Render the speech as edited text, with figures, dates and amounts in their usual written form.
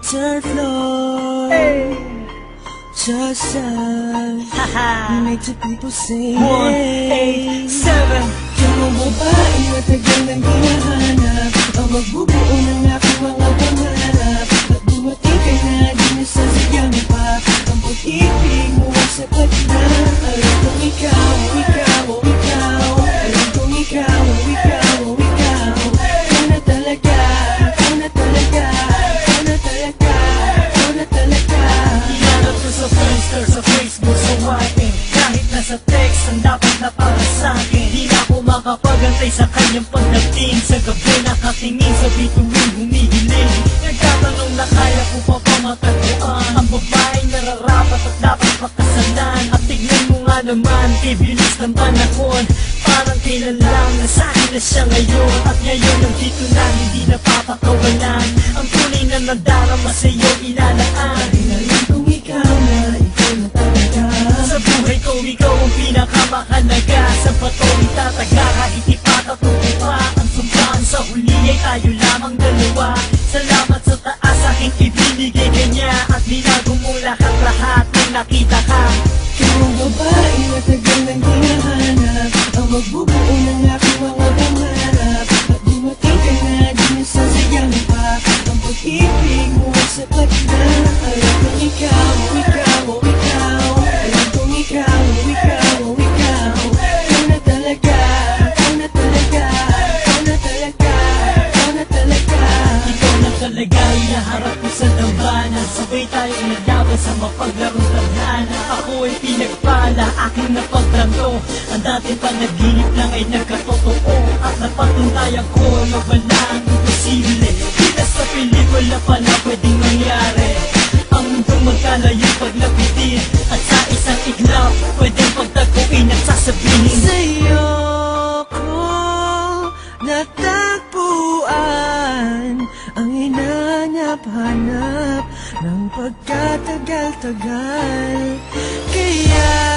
third floor. Just you make the people sing 187. Yung mga babae matagal nang hinahanap, ang magbubuo ng aking mga pangarap. At dumating ka na, di nasasayang pa ang pag-ibig mo ay sapat na. Alam kong ikaw, ikaw, ikaw. Alam kong ikaw, ikaw, ikaw. Ikaw na talaga, ikaw na talaga, ikaw na talaga, ikaw na talaga. Iyanap ko sa Friendster, sa Facebook, sa YM. Kahit nasa text, ang dapat na para sa'kin. Di na ako makapagantay sa kanyang pagdating. Sa gabi nakatingin sa bituin, humihiling. Nagtatanong na kaya ko pa pamatatuan ang babaeng nararapat at dapat pakasalan. At tignan mo nga naman, bibilis ng panahon. Parang kailan lang nasahin na siya ngayon. At ngayon nandito na, hindi na papakawalan. Ang tunay na nadarama sa'yo ilalaan. Alam kong ikaw na, ikaw na talaga. Sa buhay ko, ikaw ang pinakamahalaga. Sa bato itataga, kahit ipatatuto pa ang sumpaan. Sa huli ay tayo lamang dalawa. Salamat sa taas aking ibinigay kanya. At binago mo lahat nang nakita ka. Ikaw ang babae matagal nang hinahanap, ang magbubuo ng aking mga pangarap. At dumating ka na, di nasasayang pa ang pag-ibig mo ay sapat na. Alam kong ikaw, ikaw, ikaw. Alam kong ikaw, ikaw, ikaw. Ikaw na talaga, ikaw na talaga, ikaw na talaga, ikaw na talaga. Ikaw na talaga, iyaharap ko sa labanan. Sabay tayo naglaban sa mapaglarong tadhana. Ako ay pinagpala, aking napagtanto. Ang dating panaginip lang ay nagkatotoo. At napatuntayan ko na walang imposible. Di na sa pelikula pala pwedeng mangyari. Ang mundong magkalayo paglapitin. At sa isang iglap, pwedeng pagtagpuin at sasabihin Sa'yo ko natagpuan ang hinanap-hanap ng pagkatagal-tagal. Kaya